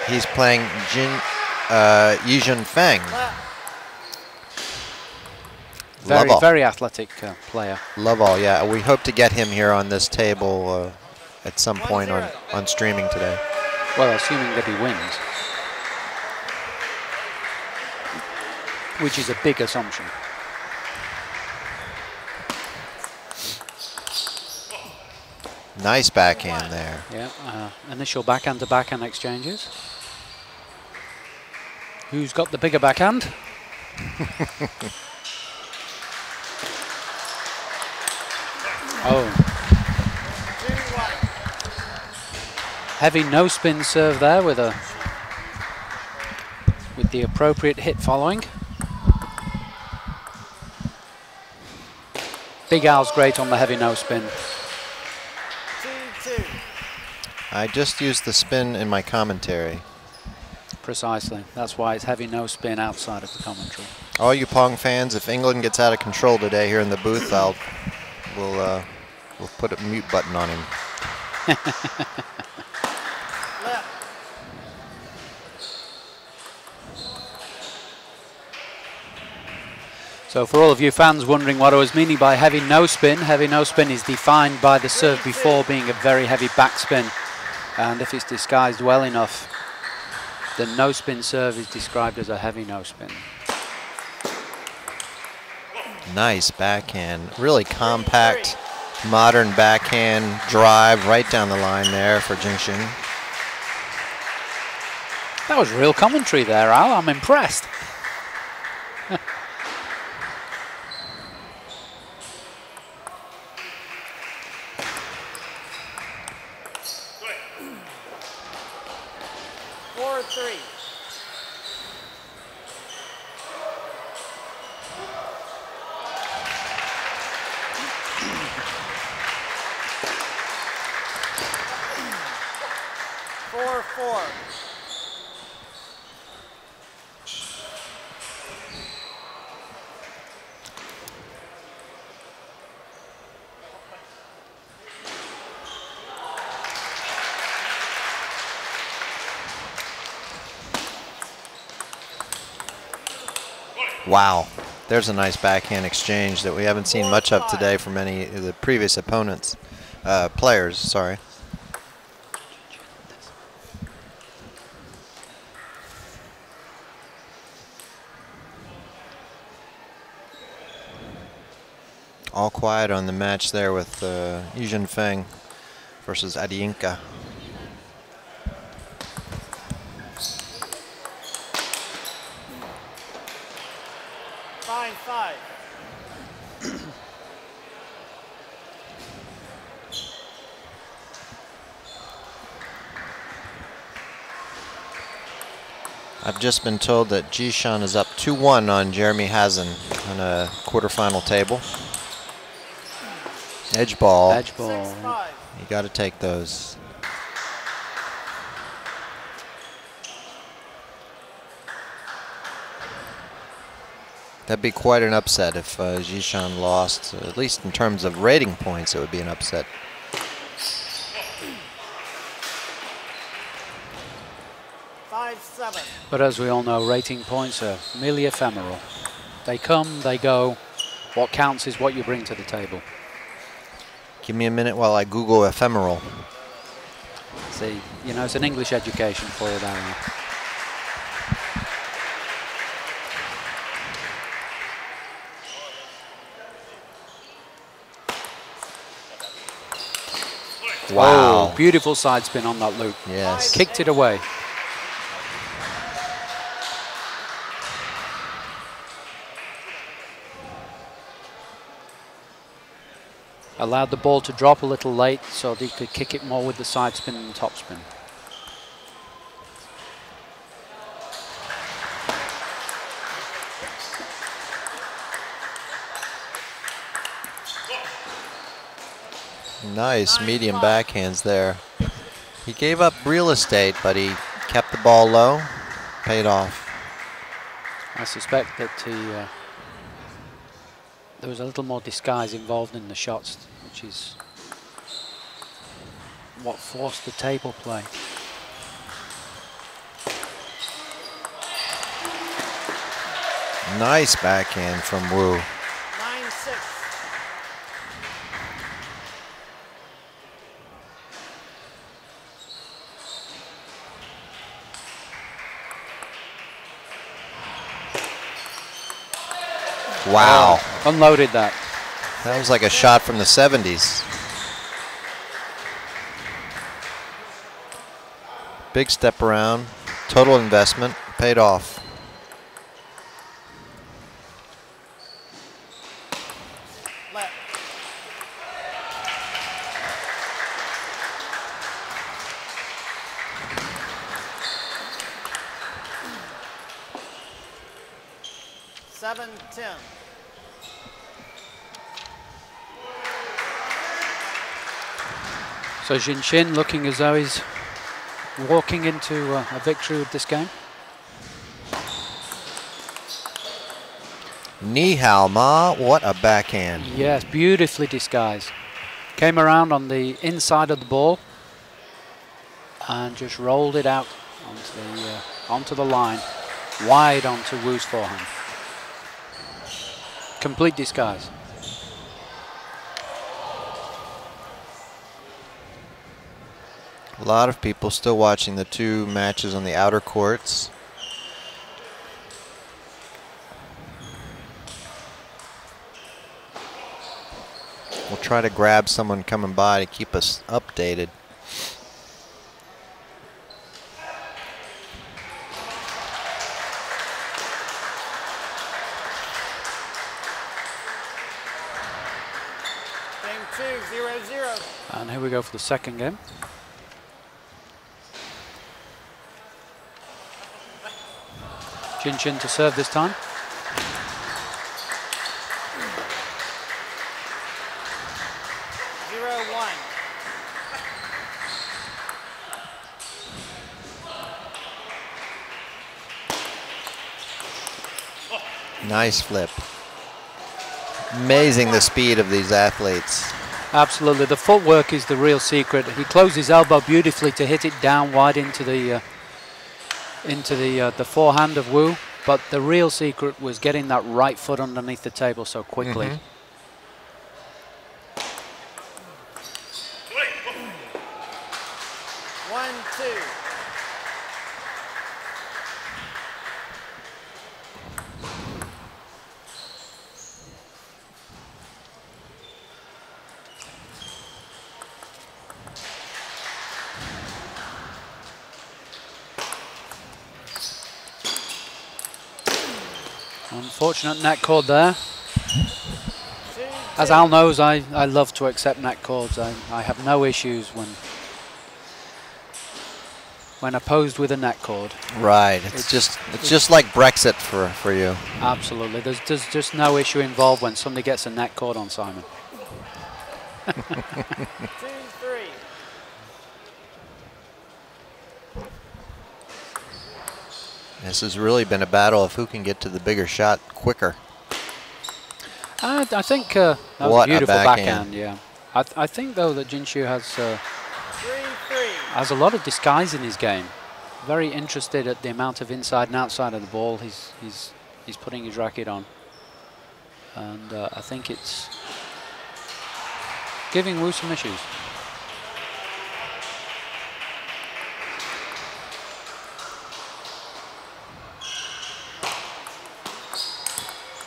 He's playing Jinxin Wang. Very athletic player. Love all, yeah. We hope to get him here on this table at some point on streaming today. Well, assuming that he wins, which is a big assumption. Nice backhand there. Yeah, initial backhand to backhand exchanges. Who's got the bigger backhand? Oh. Heavy no spin serve there with the appropriate hit following. Big Al's great on the heavy no spin. I just used the spin in my commentary. Precisely. That's why it's heavy no spin outside of the commentary. All you Pong fans, if England gets out of control today here in the booth, we'll put a mute button on him. So for all of you fans wondering what I was meaning by heavy no spin is defined by the serve before being a very heavy backspin. And if it's disguised well enough, the no spin serve is described as a heavy no spin. Nice backhand, really compact, modern backhand drive right down the line there for Jinxin. That was real commentary there, Al. I'm impressed. Wow, there's a nice backhand exchange that we haven't seen much of today from any of the previous opponents, players, sorry. All quiet on the match there with Jinxin Wang versus Adinka. I've just been told that Jinxin is up 2-1 on Jeremy Hazen on a quarterfinal table. Edge ball. Edge ball. You got to take those. That'd be quite an upset if Jinxin lost. At least in terms of rating points, it would be an upset. But as we all know, rating points are merely ephemeral. They come, they go. What counts is what you bring to the table. Give me a minute while I Google ephemeral. See, you know, it's an English education for you, Darren. Wow. Oh, beautiful side spin on that loop. Yes. Kicked it away. Allowed the ball to drop a little late so that he could kick it more with the side spin and top spin. Nice medium backhands there. He gave up real estate, but he kept the ball low, paid off. I suspect that there was a little more disguise involved in the shots, which is what forced the table play. Nice backhand from Wu. 9-6. Wow. Unloaded that. That was like a shot from the 70s. Big step around. Total investment. Paid off. Left. Seven, 10. So Jinxin looking as though he's walking into a victory with this game. Ni hao ma, what a backhand. Yes, beautifully disguised. Came around on the inside of the ball and just rolled it out onto the line, wide onto Wu's forehand. Complete disguise. A lot of people still watching the two matches on the outer courts. We'll try to grab someone coming by to keep us updated. Game 2, 0-0. And here we go for the second game. Jinxin to serve this time. Nice flip. Amazing the speed of these athletes. Absolutely, the footwork is the real secret. He closed his elbow beautifully to hit it down wide into the forehand of Wu, but the real secret was getting that right foot underneath the table so quickly. Mm-hmm. Unfortunate net cord there. As Al knows, I love to accept net cords. I have no issues when opposed with a net cord. Right. It's just like Brexit for you. Absolutely. There's just no issue involved when somebody gets a net cord on Simon. 2-3. This has really been a battle of who can get to the bigger shot quicker. I think that was What a beautiful a backhand. Yeah. I think though that Jinxin has a lot of disguise in his game. Very interested at the amount of inside and outside of the ball he's putting his racket on, and I think it's giving Wu some issues.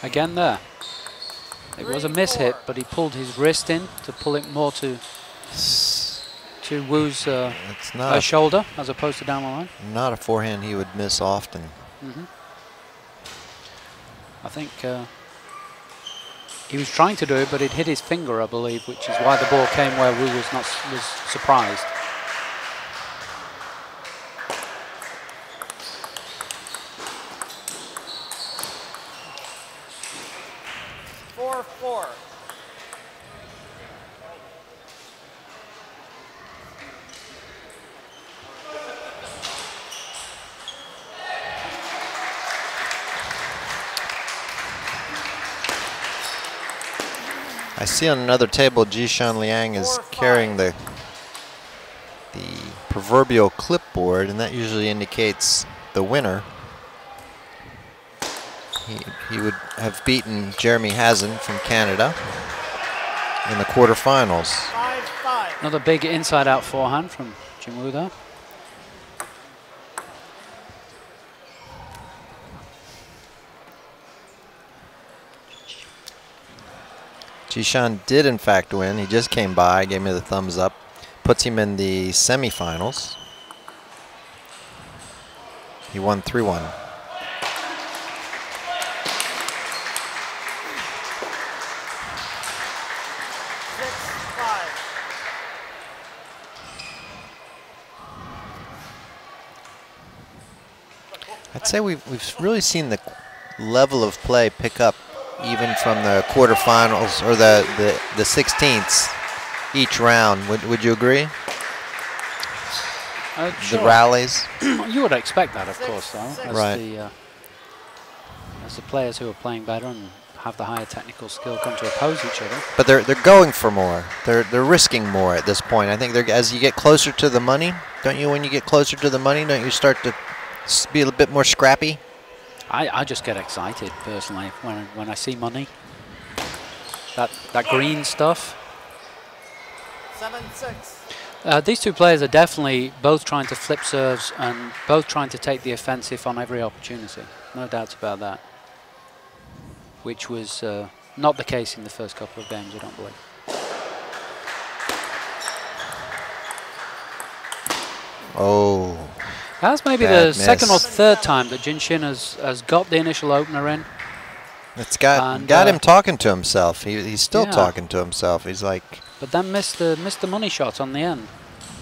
Again there. It was a miss-hit, but he pulled his wrist in to pull it more to Wu's shoulder as opposed to down the line. Not a forehand he would miss often. Mm-hmm. I think he was trying to do it, but it hit his finger, I believe, which is why the ball came where Wu was surprised. I see on another table Jinxin Wang is carrying the proverbial clipboard, and that usually indicates the winner. he would have beaten Jeremy Hazen from Canada in the quarterfinals. 5-5. Another big inside-out forehand from Jinwu there. Jishan did in fact win. He just came by, gave me the thumbs up. Puts him in the semifinals. He won 3-1. I'd say we've really seen the level of play pick up even from the quarterfinals or the 16ths each round. Would you agree? Sure. The rallies. You would expect that, of course, though, as right. The players who are playing better and have the higher technical skill come to oppose each other. But they're going for more. They're risking more at this point. I think as you get closer to the money, don't you? When you get closer to the money, don't you start to be a bit more scrappy? I just get excited personally when I see money. That green stuff. 7-6. These two players are definitely both trying to flip serves and both trying to take the offensive on every opportunity. No doubts about that. Which was not the case in the first couple of games, I don't believe. Oh. That's maybe the second or third time that Jinxin has got the initial opener in. It's got him talking to himself. He's still talking to himself. He's like. But then missed the money shot on the end.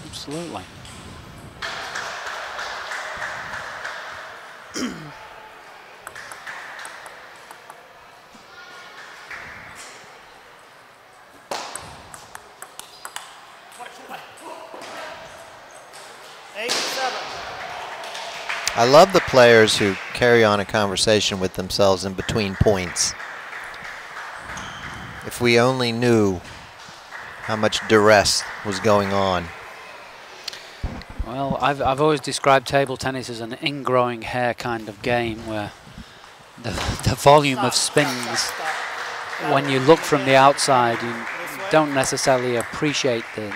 Absolutely. I love the players who carry on a conversation with themselves in between points. If we only knew how much duress was going on. Well, I've always described table tennis as an ingrowing hair kind of game where the volume of spins, when you look from the outside, you don't necessarily appreciate the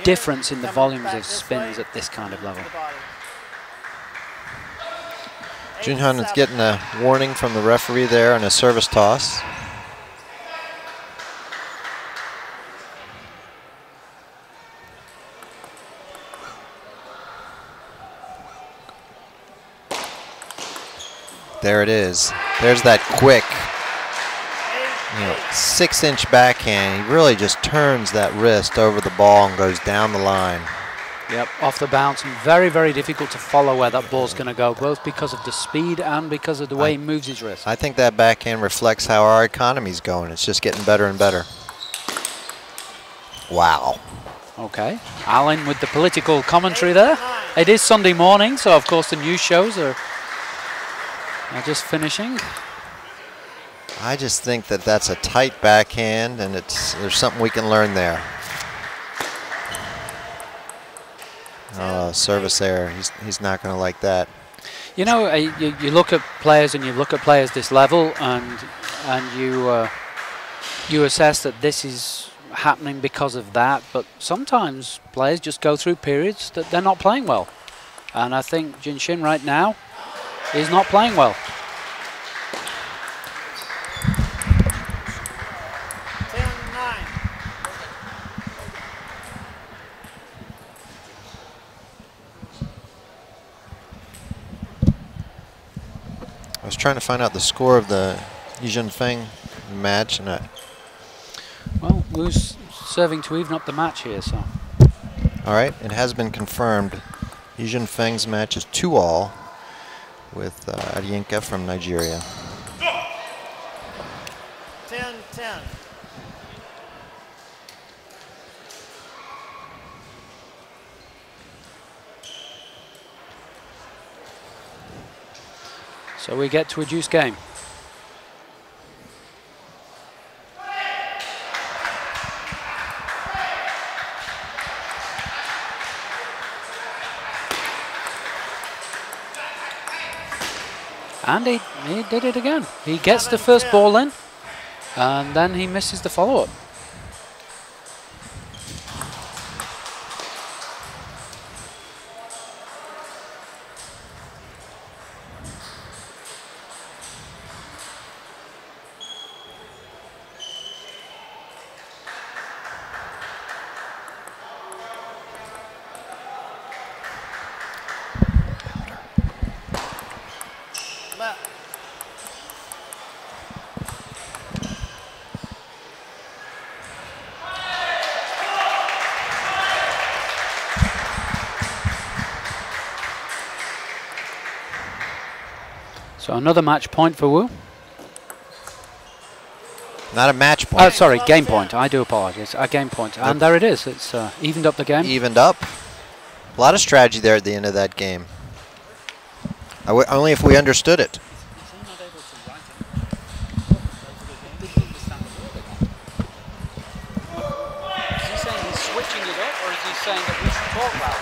difference in the volumes of spins at this kind of level. Junhan is getting a warning from the referee there on a service toss. There it is. There's that quick, 6-inch backhand. He really just turns that wrist over the ball and goes down the line. Yep, off the bounce, and very, very difficult to follow where that ball's going to go, both because of the speed and because of the way he moves his wrist. I think that backhand reflects how our economy's going. It's just getting better and better. Wow. Okay, Alan with the political commentary there. It is Sunday morning, so of course the news shows are just finishing. I just think that that's a tight backhand, and there's something we can learn there. Oh, service error. He's not going to like that. You know, you look at players and you look at players this level, and you assess that this is happening because of that. But sometimes players just go through periods that they're not playing well, and I think Jinxin right now is not playing well. I was trying to find out the score of the Yijun Feng match, and well, who's serving to even up the match here? So, all right, it has been confirmed. Yijun Feng's match is 2-all with Arienka from Nigeria. 10-10. So we get to a juice game. And he did it again. He gets the first ball in, and then he misses the follow-up. So another match point for Wu. Not a match point. Oh, sorry, game point. I do apologize. A game point. Nope. And there it is. It's evened up the game. Evened up. A lot of strategy there at the end of that game. Only if we understood it. Is he saying he's switching it up, or is he saying that we should talk about it?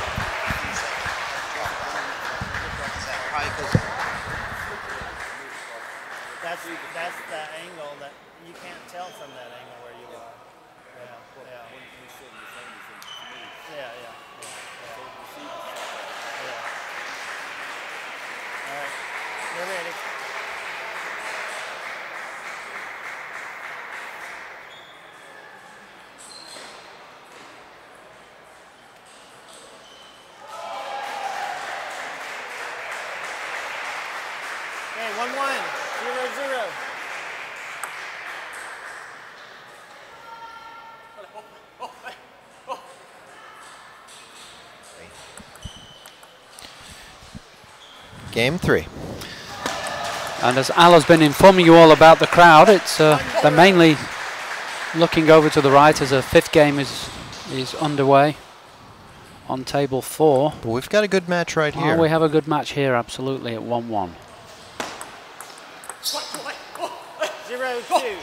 That's the angle that you can't tell from that angle where you are. Yeah. All right, you're ready. Okay, 1-1, 0-0. Game 3. And as Al has been informing you all about the crowd, it's they're mainly looking over to the right as a fifth game is underway on table 4. But we've got a good match right here. Oh, we have a good match here, absolutely, at 1-1. 0-2.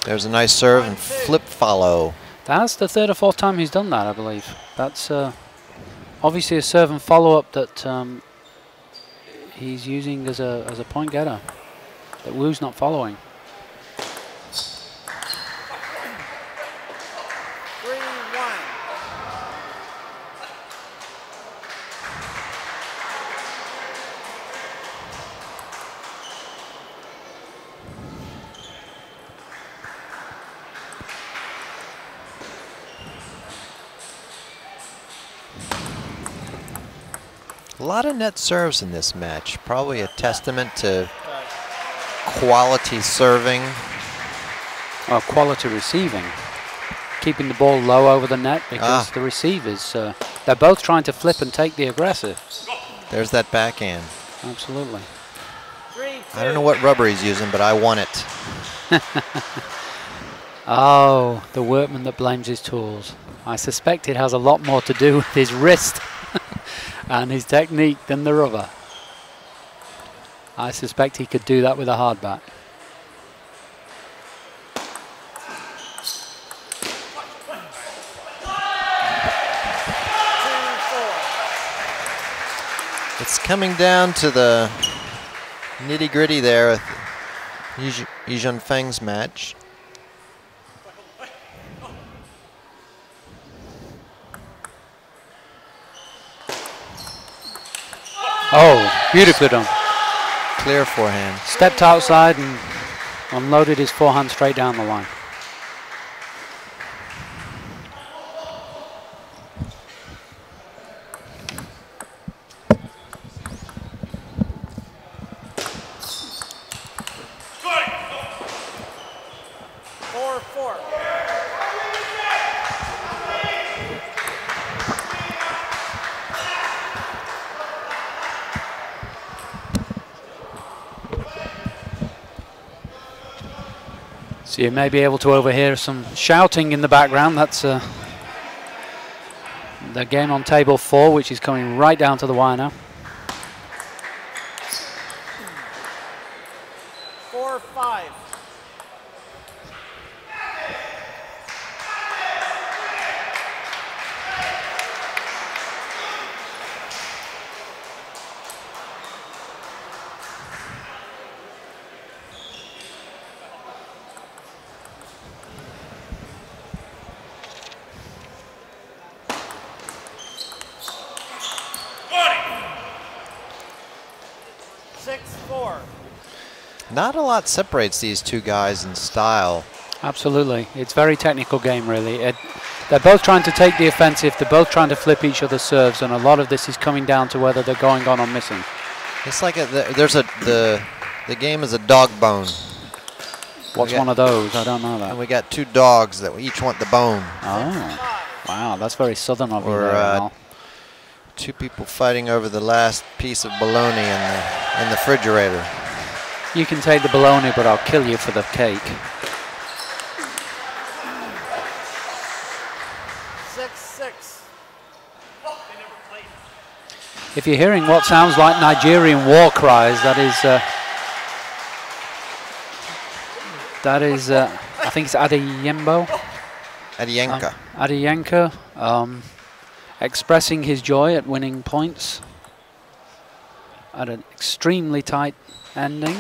There's a nice serve and flip follow. That's the third or fourth time he's done that, I believe. That's obviously a serve and follow-up that he's using as a point getter that Wu's not following. 3-1. A lot of net serves in this match. Probably a testament to quality serving. Quality receiving. Keeping the ball low over the net because the receivers, they're both trying to flip and take the aggressive. There's that backhand. Absolutely. 3-2. I don't know what rubber he's using, but I want it. Oh, the workman that blames his tools. I suspect it has a lot more to do with his wrist and his technique than the rubber. I suspect he could do that with a hard bat. It's coming down to the nitty-gritty there with Jinxin Wang's match. Oh, beautifully done. Clear forehand. Stepped outside and unloaded his forehand straight down the line. So you may be able to overhear some shouting in the background. That's the game on table 4, which is coming right down to the wire now. 4-5. not a lot separates these two guys in style. Absolutely. It's a very technical game, really. They're both trying to take the offensive. They're both trying to flip each other's serves, and a lot of this is coming down to whether they're going on or missing. It's like the game is a dog bone. What's one of those? I don't know that. And we got two dogs that each want the bone. Oh, wow, that's very southern of you Or there, Al. two people fighting over the last piece of bologna in the refrigerator. You can take the bologna, but I'll kill you for the cake. 6-6. If you're hearing what sounds like Nigerian war cries, that is, I think it's Adeyembo. Adienka. Adiyenka, expressing his joy at winning points at an extremely tight ending.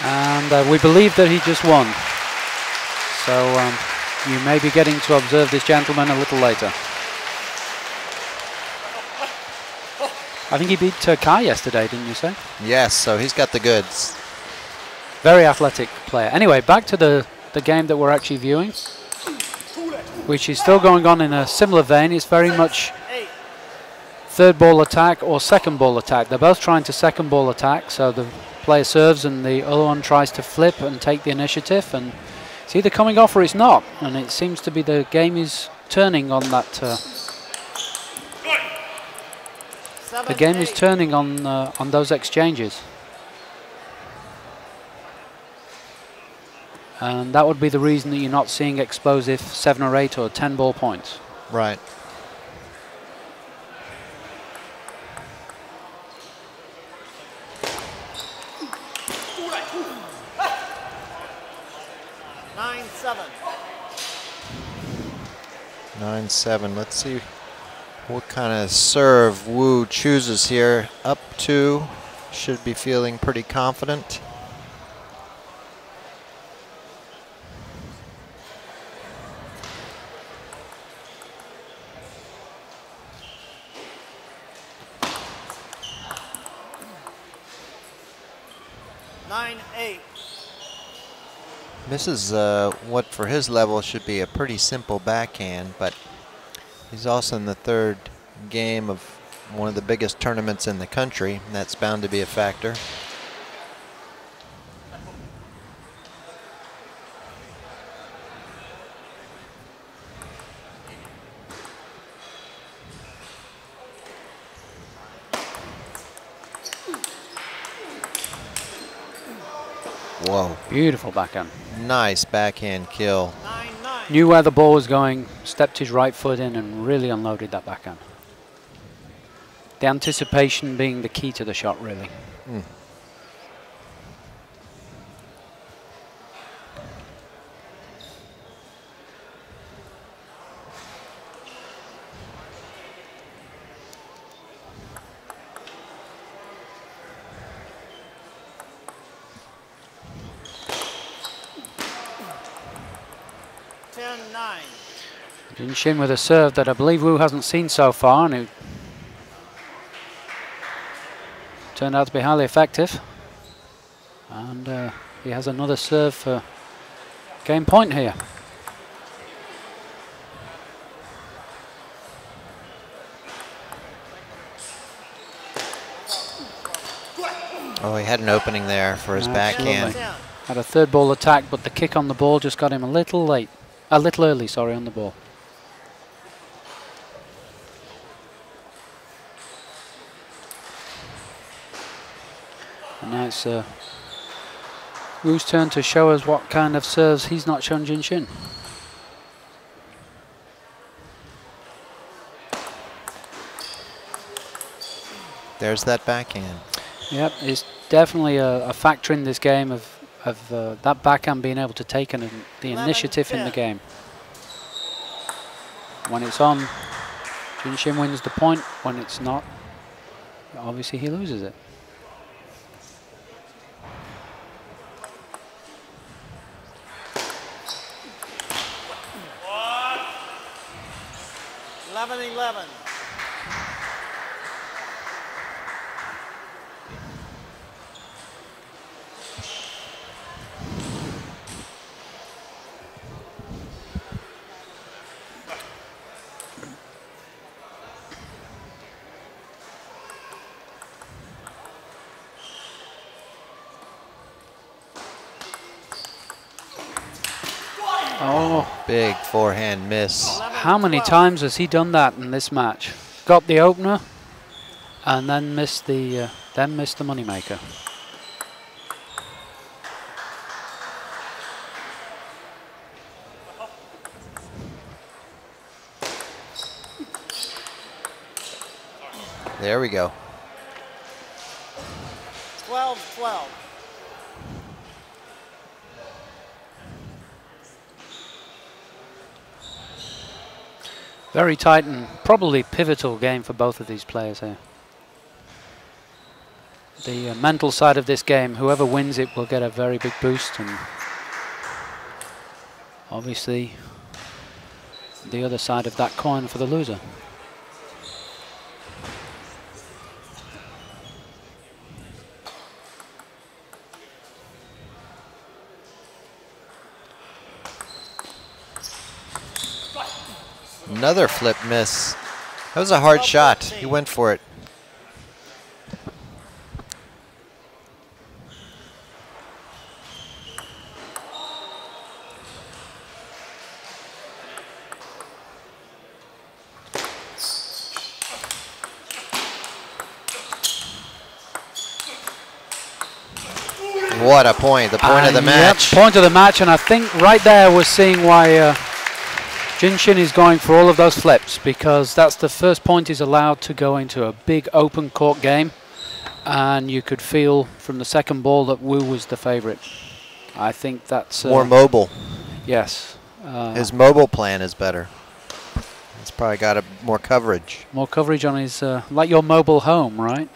And we believe that he just won. So you may be getting to observe this gentleman a little later. I think he beat Kai yesterday, didn't you say? Yes, so he's got the goods. Very athletic player. Anyway, back to the game that we're actually viewing, which is still going on in a similar vein. It's very much third ball attack or second ball attack. They're both trying to second ball attack, so the player serves and the other one tries to flip and take the initiative, and it's either coming off or it's not, and it seems to be the game is turning on that. The game is turning on those exchanges. And that would be the reason that you're not seeing explosive 7 or 8 or 10 ball points. Right. Nine, 7. Let's see what kind of serve Wu chooses here. Up 2, should be feeling pretty confident. This is what for his level should be a pretty simple backhand, but he's also in the third game of one of the biggest tournaments in the country, and that's bound to be a factor. Whoa. Beautiful backhand. Nice backhand kill. 9-9. Knew where the ball was going, stepped his right foot in and really unloaded that backhand. The anticipation being the key to the shot, really. Mm. Jinxin with a serve that I believe Wu hasn't seen so far, and it turned out to be highly effective. And he has another serve for game point here. Oh, he had an opening there for his backhand. Had a third ball attack, but the kick on the ball just got him a little late. A little early, sorry, on the ball. And now it's Wu's turn to show us what kind of serves he's not shown Jinxin. There's that backhand. Yep, it's definitely a factor in this game of that backhand being able to take the initiative in the game. When it's on, Jinxin wins the point. When it's not, obviously he loses it. 11-11. Oh, Big forehand miss. how many times has he done that in this match? Got the opener and then missed the moneymaker. There we go. 12-12. Very tight and probably pivotal game for both of these players here. The mental side of this game, whoever wins it will get a very big boost, and obviously the other side of that coin for the loser. Another flip miss. That was a hard shot. He went for it. What a point, the point of the match. Yep, point of the match, and I think right there we're seeing why Jinxin is going for all of those flips, because that's the first point he's allowed to go into a big open court game, and you could feel from the second ball that Wu was the favorite. I think that's... more mobile. Yes. His mobile plan is better. He's probably got more coverage. More coverage on his... like your mobile home, right?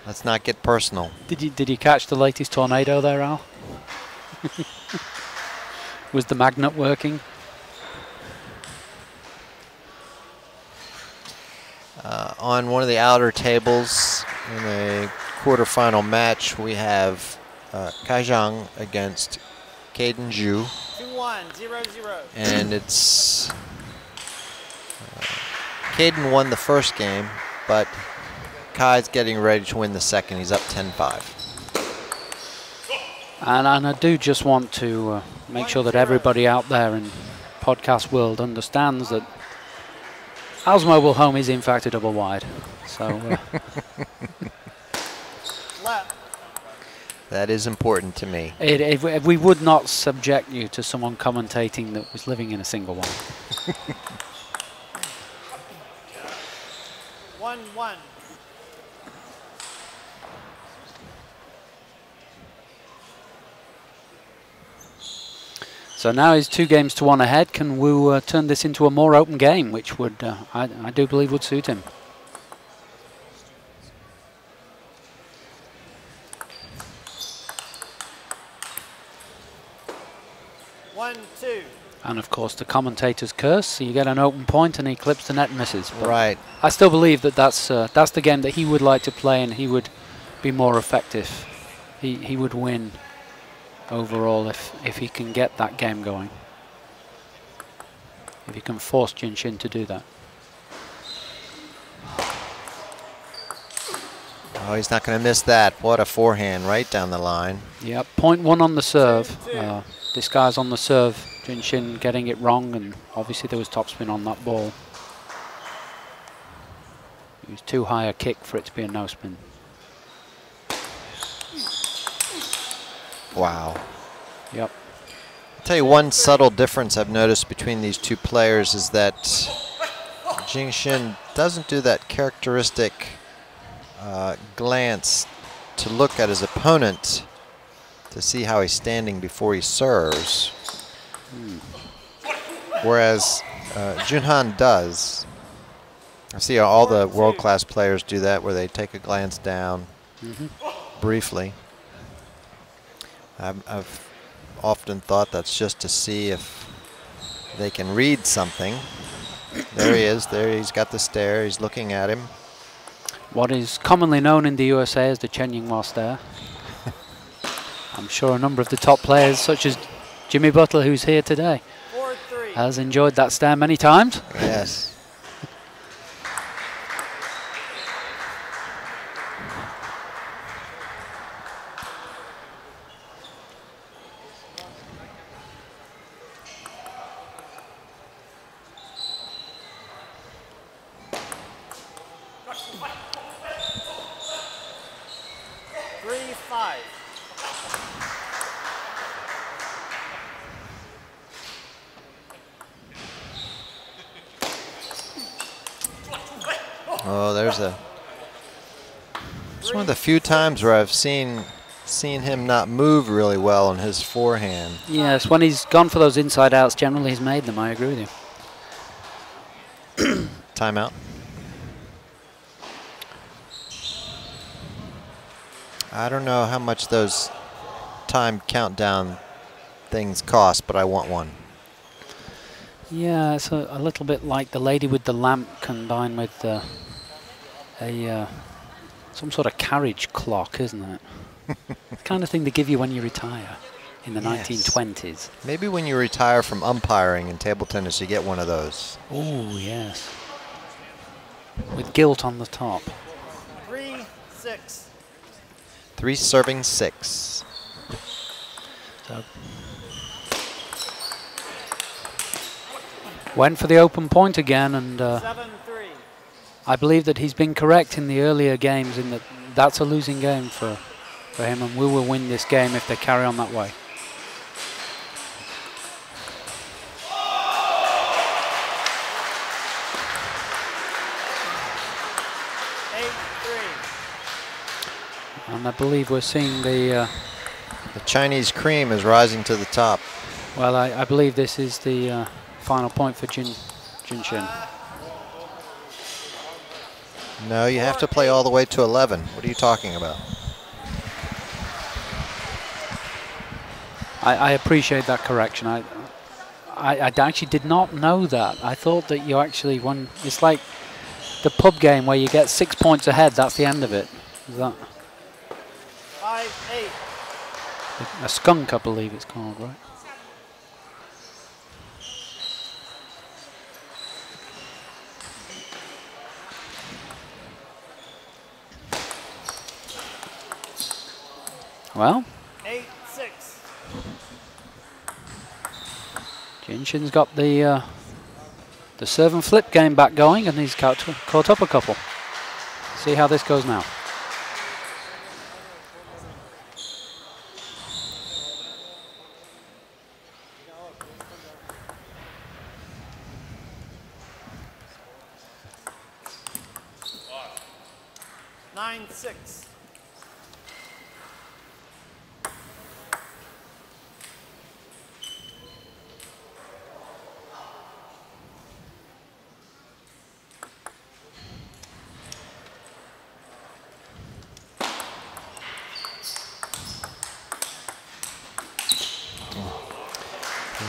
Let's not get personal. Did you catch the latest tornado there, Al? Was the magnet working? On one of the outer tables in a quarterfinal match, we have Kai Zhang against Caden Zhu. 2-1, 0-0. And it's... Caden won the first game, but Kai's getting ready to win the second. He's up 10-5. And I do just want to make sure that everybody out there in podcast world understands that Al's mobile home is in fact a double wide. So that is important to me. We would not subject you to someone commentating that was living in a single one. 1-1. So now he's 2-1 ahead. Can Wu turn this into a more open game, which would, I do believe, would suit him. And of course the commentator's curse, so you get an open point and he clips the net and misses. But right. I still believe that that's the game that he would like to play, and he would be more effective. He would win overall if he can get that game going. If he can force Jinxin to do that. Oh, he's not going to miss that. What a forehand right down the line. Yep, 0.1 on the serve. This guy's on the serve. Jinxin getting it wrong, and obviously there was topspin on that ball. It was too high a kick for it to be a no spin. Wow. Yep. I'll tell you one subtle difference I've noticed between these two players is that Jinxin doesn't do that characteristic glance to look at his opponent to see how he's standing before he serves. Whereas Junhan does. I see all the world-class players do that, where they take a glance down briefly. I've often thought that's just to see if they can read something. There he is. There he's got the stare. He's looking at him. What is commonly known in the USA as the Chen Yinghua stare. I'm sure a number of the top players, such as Jimmy Butler, who's here today, 4-3. has enjoyed that stare many times. Yes. Oh, there's a. It's one of the few times where I've seen him not move really well on his forehand. Yes, when he's gone for those inside outs, generally he's made them. I agree with you. Timeout. I don't know how much those time countdown things cost, but I want one. Yeah, it's a little bit like the lady with the lamp combined with some sort of carriage clock, isn't it? The kind of thing they give you when you retire in the 1920s. Maybe when you retire from umpiring in table tennis, you get one of those. Oh, yes. With gilt on the top. 3-6. 3 serving 6. So went for the open point again, and 7-3. I believe that he's been correct in the earlier games in that that's a losing game for him, and we will win this game if they carry on that way. And I believe we're seeing the Chinese cream is rising to the top. Well, I believe this is the final point for Jinxin. No, you have to play all the way to 11. What are you talking about? I appreciate that correction. I actually did not know that. I thought that you actually won. It's like the pub game where you get 6 points ahead. That's the end of it. Is that 5-8. a skunk? I believe it's called, right? Well, 8-6. Jinxin's got the serve and flip game back going, and he's caught up a couple. See how this goes now.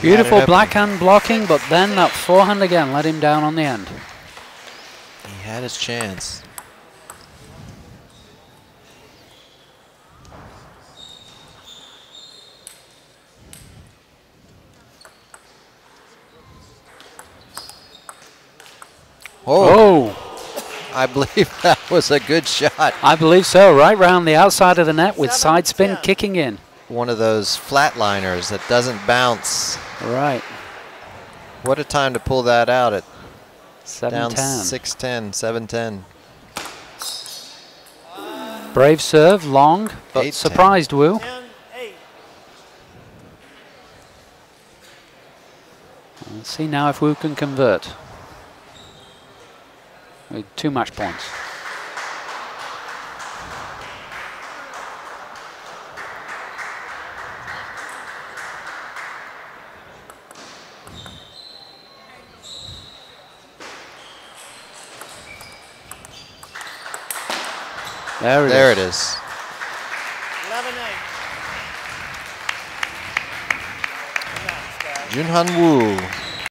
Beautiful backhand blocking, but then that forehand again let him down on the end. He had his chance. Oh! I believe that was a good shot. I believe so, right round the outside of the net with side spin kicking in. One of those flatliners that doesn't bounce. Right. What a time to pull that out at 7-10. down 6-10, 7-10. Brave serve, long, but 8-10. surprised Wu. 10-8. Let's see now if Wu can convert. With 2 match points. There it is. 11-8. Junhan Wu